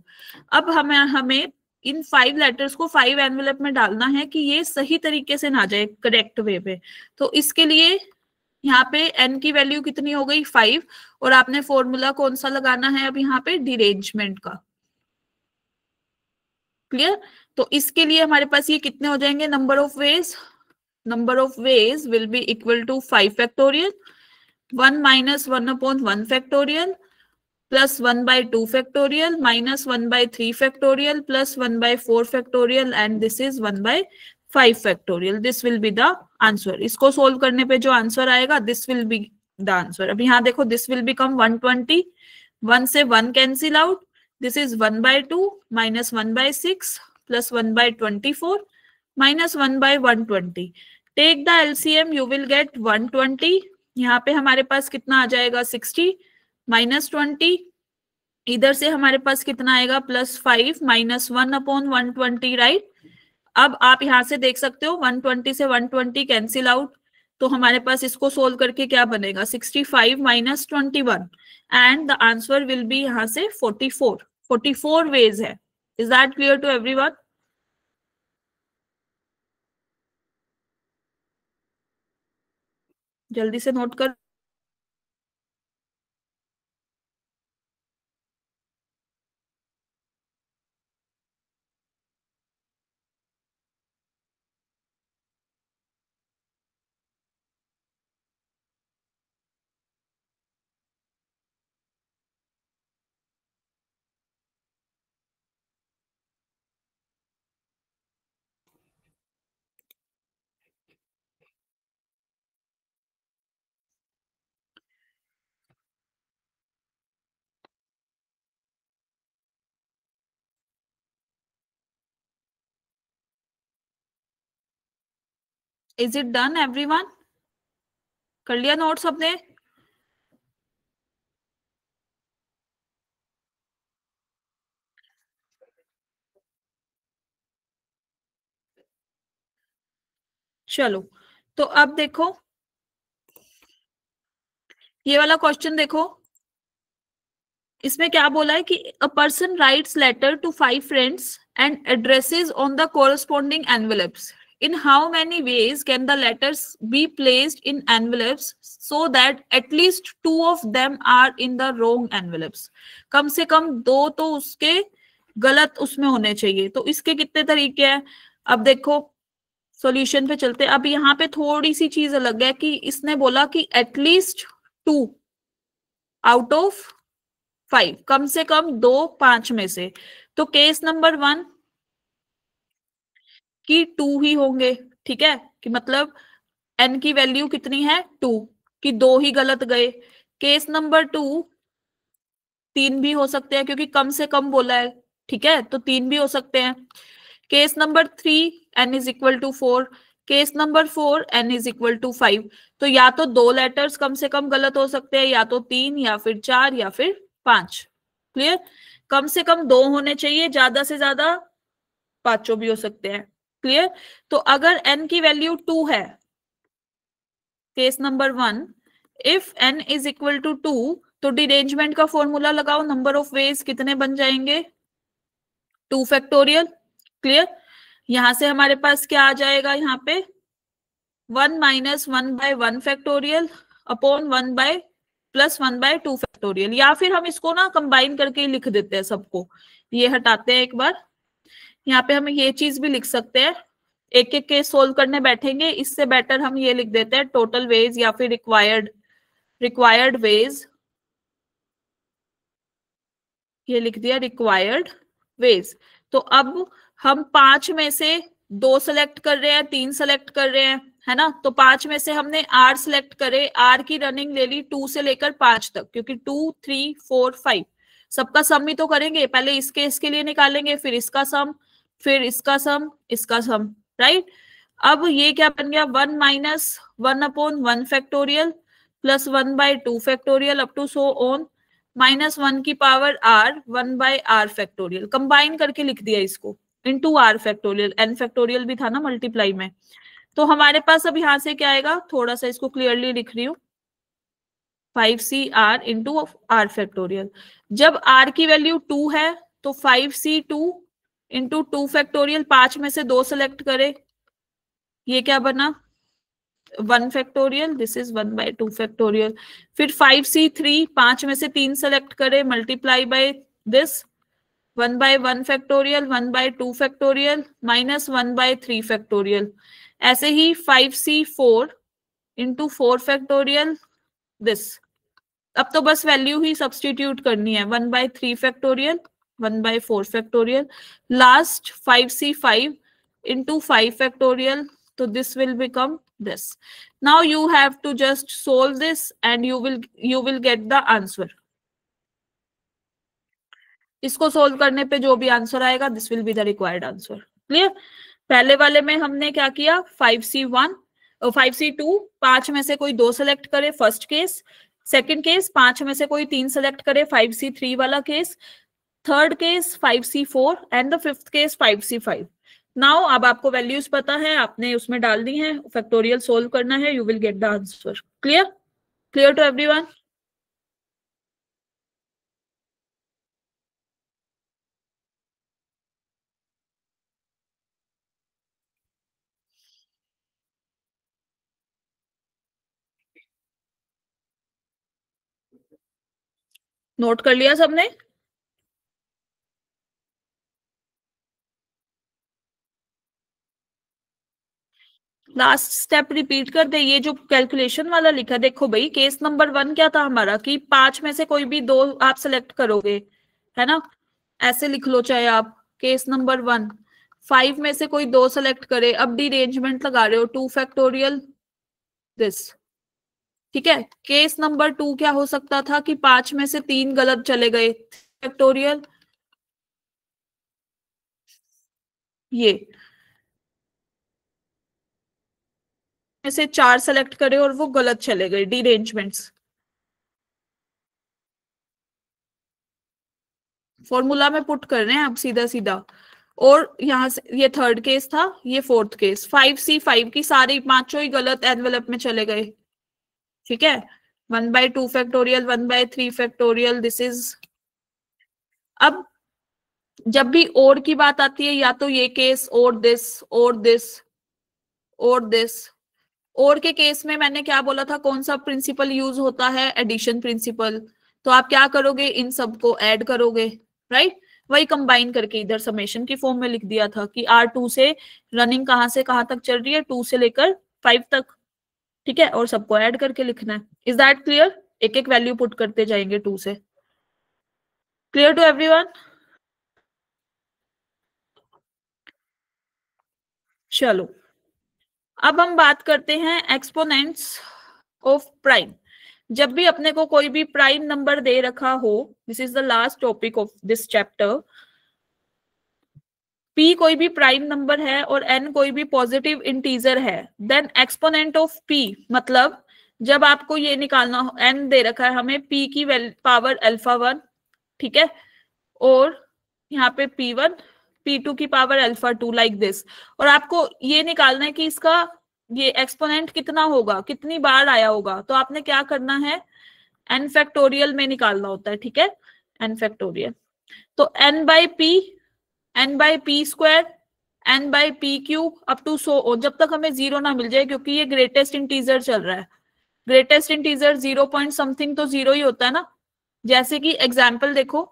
अब हमें इन 5 letters को 5 envelope में डालना है कि ये सही तरीके से ना जाए, करेक्ट वे पे. तो इसके लिए यहाँ पे n की वैल्यू कितनी हो गई? 5. और आपने फॉर्मूला कौन सा लगाना है अब यहाँ पे? डिरेंजमेंट का. क्लियर? तो इसके लिए हमारे पास ये कितने हो जाएंगे? Number of ways will be equal to 5 factorial 1 minus 1 upon 1 factorial plus 1 by 2 factorial minus 1 by 3 factorial plus 1 by 4 factorial and this is 1 by 5 factorial. This will be the answer. इसको solve करने पे जो answer आएगा, this will be the answer. अब यहाँ देखो, this will become 120. 1 से 1 cancel out. This is 1 by 2 minus 1 by 6 plus 1 by 24 minus 1 by 120. Take the LCM, you will get 120. यहाँ पे हमारे पास कितना आ जाएगा 60 -20. इधर से हमारे पास कितना आएगा +5 -1/120, राइट. अब आप यहां से देख सकते हो 120 से 120 कैंसिल आउट. तो हमारे पास इसको सोल्व करके क्या बनेगा 65 -21 and the answer will be यहां से 44 वेज है. Is that clear to everyone? जल्दी से नोट कर. Is it done everyone? कर लिया नोट सबने? चलो, तो अब देखो ये वाला क्वेश्चन देखो. इसमें क्या बोला है कि a person writes letter to 5 friends and addresses on the corresponding envelopes. In how many ways can the letters be placed in envelopes so that at least 2 of them are in the wrong envelopes? कम से कम 2 तो उसके गलत उसमें होने चाहिए. तो इसके कितने तरीके हैं? अब देखो सॉल्यूशन पे चलते. अब यहाँ पे थोड़ी सी चीज अलग है कि इसने बोला कि एटलीस्ट 2 आउट ऑफ 5, कम से कम 2 5 में से. तो केस नंबर 1 कि 2 ही होंगे. ठीक है, कि मतलब एन की वैल्यू कितनी है 2, कि 2 ही गलत गए. केस नंबर 2 3 भी हो सकते हैं क्योंकि कम से कम बोला है. ठीक है, तो 3 भी हो सकते हैं. Case number 3 n is equal to 4. Case number 4 n is equal to 5. तो या तो 2 लेटर्स कम से कम गलत हो सकते हैं, या तो 3 या फिर 4 या फिर 5. क्लियर? कम से कम 2 होने चाहिए, ज्यादा से ज्यादा 5 भी हो सकते हैं. क्लियर? तो अगर n की वैल्यू 2 है, case number 1, if n is equal to 2, तो डिरेंजमेंट का फॉर्मूला लगाओ. नंबर ऑफ वेज कितने बन जाएंगे 2 फैक्टोरियल. क्लियर? यहां से हमारे पास क्या आ जाएगा यहाँ पे 1 - 1/1 फैक्टोरियल अपॉन 1/+1/2 फैक्टोरियल. या फिर हम इसको ना कंबाइन करके ही लिख देते हैं सबको. ये हटाते हैं एक बार. यहाँ पे हम ये चीज भी लिख सकते हैं. एक एक केस सोल्व करने बैठेंगे, इससे बेटर हम ये लिख देते हैं टोटल वेज या फिर रिक्वायर्ड वेज. ये लिख दिया रिक्वायर्ड वेज. तो अब हम 5 में से 2 सेलेक्ट कर रहे हैं, 3 सेलेक्ट कर रहे हैं, है ना. तो 5 में से हमने R सेलेक्ट करे, R की रनिंग ले ली 2 से लेकर 5 तक, क्योंकि 2 3 4 5 सबका सम ही तो करेंगे. पहले इस केस के लिए निकालेंगे, फिर इसका सम, फिर इसका सम, इसका सम, राइट. अब ये क्या बन गया 1 - 1/1 factorial plus 1/2 factorial up to so on -1 की power r 1/r factorial. Combine करके लिख दिया इसको into r factorial. n factorial भी था ना मल्टीप्लाई में. तो हमारे पास अब यहां से क्या आएगा, थोड़ा सा इसको क्लियरली लिख रही हूँ, 5cr इंटू r फैक्टोरियल. जब r की वैल्यू 2 है तो 5c2 इंटू 2 फैक्टोरियल. 5 में से 2 सेलेक्ट करे, ये क्या बना 1 फैक्टोरियल. This is 1/2 factorial. फिर 5c3, 5 में से 3 सेलेक्ट करे, multiply by this 1/1 factorial, 1/2 factorial minus 1/3 factorial. ऐसे ही 5c4 इंटू 4 फैक्टोरियल दिस. अब तो बस वैल्यू ही सब्सटीट्यूट करनी है 1/3 factorial, 1/4 factorial. Last 5c5 into 5 factorial, so this will become this. Now you have to just solve this and you will get the answer. इसको solve करने पे जो भी आंसर आएगा this will be the required answer. Clear? पहले वाले में हमने क्या किया 5c1 5C2, 5 में से कोई 2 सेलेक्ट करे, फर्स्ट केस। सेकंड केस, 5 में से कोई 3 सेलेक्ट करे, 5C3 वाला case. Third case 5C4 and the fifth case 5C5। Now अब आपको वैल्यूज पता है, आपने उसमें डाल दी है, फैक्टोरियल सोल्व करना है, you will get the answer. Clear? Clear to everyone? Note कर लिया सबने? लास्ट स्टेप रिपीट कर दे। ये जो कैलकुलेशन वाला लिखा, देखो भाई, केस नंबर 1 क्या था हमारा कि 5 में से कोई भी 2 आप सेलेक्ट करोगे, है ना? ऐसे लिख लो चाहे आप। केस नंबर 1, 5 में से कोई 2 सेलेक्ट करे, अब डीरेंजमेंट लगा रहे हो, 2 फैक्टोरियल दिस। ठीक है। केस नंबर 2 क्या हो सकता था कि 5 में से 3 गलत चले गए, फैक्टोरियल ये। में से 4 सेलेक्ट करे और वो गलत चले गए, डीरेंजमेंट्स। फॉर्मूला में पुट कर रहे हैं आप सीधा सीधा। और यहाँ से ये थर्ड केस था, ये फोर्थ केस। 5C5 की सारी पांचों ही गलत एनवेलप में चले गए। ठीक है। 1/2 फैक्टोरियल, 1/3 फैक्टोरियल, दिस इज। अब जब भी और की बात आती है, या तो ये केस और दिस और दिस और दिस। और के केस में मैंने क्या बोला था, कौन सा प्रिंसिपल यूज होता है? Addition principle. तो आप क्या करोगे, इन सबको ऐड करोगे, राइट? वही कंबाइन करके इधर समेशन की फॉर्म में लिख दिया था कि R2 से रनिंग कहां से कहां तक चल रही है, 2 से लेकर 5 तक। ठीक है। और सबको ऐड करके लिखना है। Is that clear? एक एक वैल्यू पुट करते जाएंगे 2 से। Clear to everyone? चलो, अब हम बात करते हैं एक्सपोनेंट्स ऑफ प्राइम। जब भी अपने को कोई भी प्राइम नंबर दे रखा हो, this is the last topic of this chapter. p कोई भी प्राइम नंबर है और n कोई भी पॉजिटिव इंटीजर है, देन एक्सपोनेंट ऑफ p, मतलब जब आपको ये निकालना हो, n दे रखा है हमें, p की पावर अल्फा 1, ठीक है, और यहाँ पे p1, p2 की पावर अल्फा 2, लाइक दिस। और आपको ये निकालना है कि इसका ये एक्सपोनेंट कितना होगा, कितनी बार आया होगा। तो आपने क्या करना है, n फैक्टोरियल में निकालना होता है। ठीक है, n फैक्टोरियल। तो n/p square, n/p³ up to सो, जब तक हमें जीरो ना मिल जाए, क्योंकि ये ग्रेटेस्ट इंटीजर चल रहा है। ग्रेटेस्ट इंटीजर 0 पॉइंट समथिंग तो जीरो ही होता है ना। जैसे कि एग्जाम्पल देखो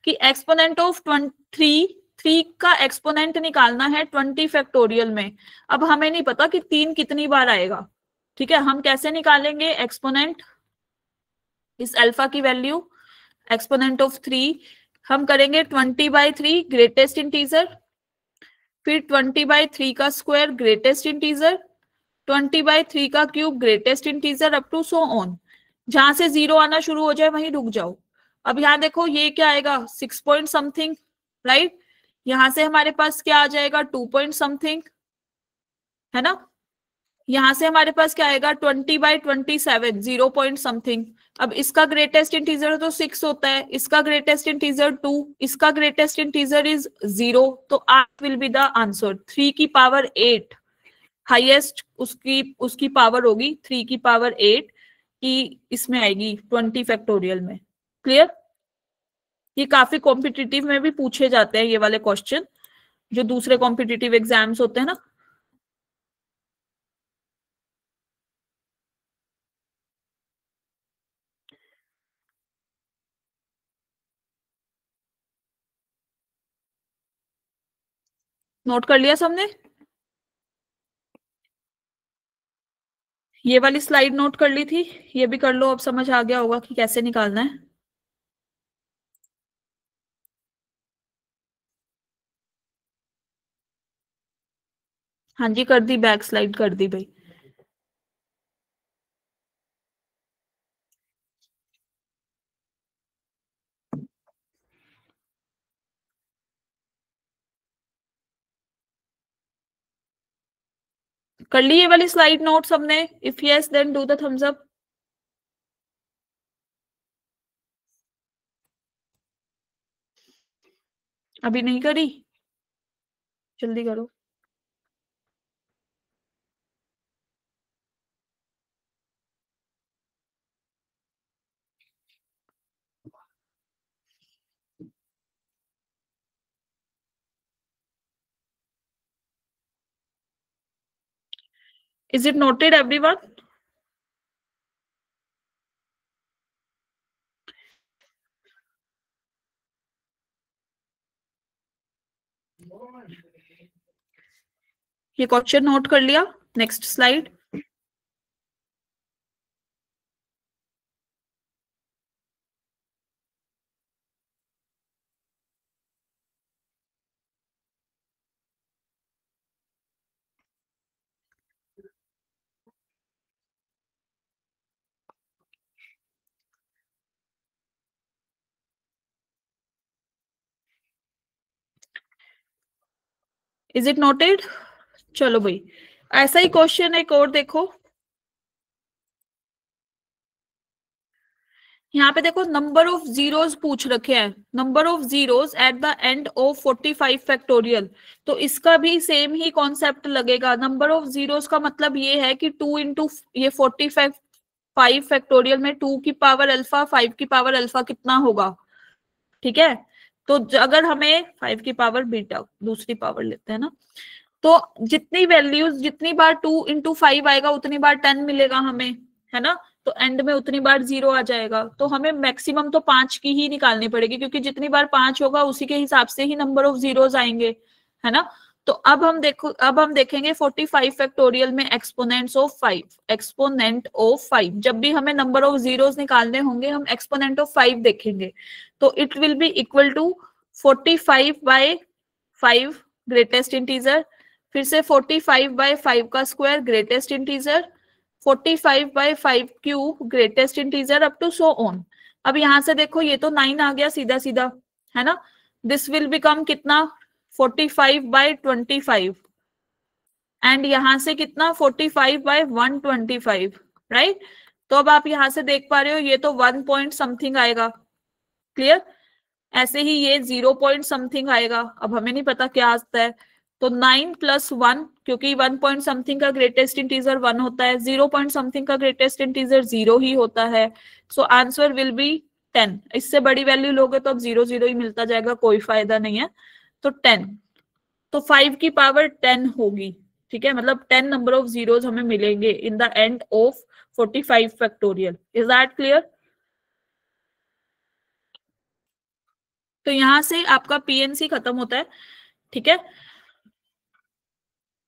कि एक्सपोनेंट ऑफ 3 का एक्सपोनेंट निकालना है 20 फैक्टोरियल में। अब हमें नहीं पता कि 3 कितनी बार आएगा। ठीक है, हम कैसे निकालेंगे एक्सपोनेंट, इस अल्फा की वैल्यू, एक्सपोनेंट ऑफ 3 हम करेंगे 20/3 ग्रेटेस्ट इंटीजर, फिर 20/3 का स्क्वायर ग्रेटेस्ट इंटीजर, 20/3 का cube greatest integer, up to so on. जहां से जीरो आना शुरू हो जाए वहीं रुक जाओ। अब यहाँ देखो ये क्या आएगा, 6 पॉइंट समथिंग, राइट? यहां से हमारे पास क्या आ जाएगा, 2 पॉइंट समथिंग, है ना? यहां से हमारे पास क्या आएगा, 20/27, 0 पॉइंट समथिंग। अब इसका ग्रेटेस्ट इंटीजर तो 6 होता है, इसका ग्रेटेस्ट इंटीजर 2, इसका ग्रेटेस्ट इंटीजर इज 0। तो R will be the answer. 3 की पावर 8 हाईएस्ट उसकी उसकी पावर होगी, 3 की पावर 8 की इसमें आएगी 20 फैक्टोरियल में। क्लियर? ये काफी कॉम्पिटिटिव में भी पूछे जाते हैं ये वाले क्वेश्चन, जो दूसरे कॉम्पिटिटिव एग्जाम्स होते हैं ना। नोट कर लिया सबने? ये वाली स्लाइड नोट कर ली थी, ये भी कर लो। अब समझ आ गया होगा कि कैसे निकालना है। हाँ जी, कर दी, बैक स्लाइड कर दी भाई। कर ली ये वाली स्लाइड नोट सबने? If yes then do the thumbs up. अभी नहीं करी? जल्दी करो। Is it noted everyone? ये क्वेश्चन नोट कर लिया? Next slide. Is it noted? चलो भाई, ऐसा ही क्वेश्चन एक और देखो। यहाँ पे देखो, नंबर ऑफ जीरोस पूछ रखे हैं, number of zeros at the end of 45 factorial. तो इसका भी सेम ही कॉन्सेप्ट लगेगा। नंबर ऑफ जीरोस का मतलब ये है कि 2 इंटू ये 45 फैक्टोरियल में 2 की पावर अल्फा 5 की पावर अल्फा कितना होगा? ठीक है, तो अगर हमें 5 की पावर बीटा दूसरी पावर लेते हैं ना, तो जितनी वैल्यूज जितनी बार 2 इंटू 5 आएगा उतनी बार 10 मिलेगा हमें, है ना? तो एंड में उतनी बार 0 आ जाएगा। तो हमें मैक्सिमम तो 5 की ही निकालनी पड़ेगी, क्योंकि जितनी बार 5 होगा उसी के हिसाब से ही नंबर ऑफ जीरोस आएंगे, है ना? तो अब हम देखेंगे 45 फैक्टोरियल में एक्सपोनेंट्स ऑफ 5। एक्सपोनेंट ऑफ 5, जब भी हमें नंबर ऑफ जीरोस निकालने होंगे हम एक्सपोनेंट ऑफ 5 देखेंगे। तो it will be equal to 45 by 5 greatest integer, फिर से 45 बाय 5 का square greatest integer, 45 by 5 cube greatest integer, up to so on. अब यहां से देखो, ये तो 9 आ गया सीधा सीधा, है ना? दिस विल बिकम कितना? 45 बाय 25, एंड यहां से कितना? 45 बाय 125, राइट? तो अब आप यहां से देख पा रहे हो, ये तो 1 पॉइंट समथिंग आएगा। क्लियर? ऐसे ही ये 0 पॉइंट समथिंग आएगा। अब हमें नहीं पता क्या आता है, तो 9 प्लस 1, क्योंकि 1 पॉइंट समथिंग का ग्रेटेस्ट इंटीजर 1 होता है, 0 पॉइंट समथिंग का ग्रेटेस्ट इंटीजर 0 ही होता है। So answer will B 10। इससे बड़ी वैल्यू लोगे तो अब 0 0 ही मिलता जाएगा, कोई फायदा नहीं है। तो 10, तो 5 की पावर 10 होगी। ठीक है, मतलब 10 नंबर ऑफ जीरोस हमें मिलेंगे in the end of 45 factorial. Is that clear? तो यहां से आपका पीएनसी खत्म होता है। ठीक है,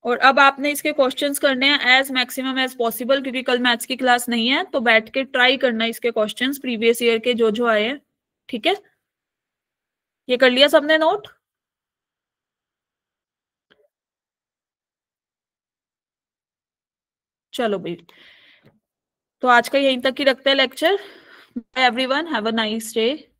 और अब आपने इसके क्वेश्चंस करने हैं एज मैक्सिमम एज पॉसिबल, क्योंकि कल मैथ्स की क्लास नहीं है, तो बैठ के ट्राई करना इसके क्वेश्चंस प्रीवियस ईयर के जो जो आए हैं। ठीक है, ये कर लिया सबने नोट? चलो भाई, तो आज का यहीं तक ही रखते हैं lecture. Bye everyone, have a nice day.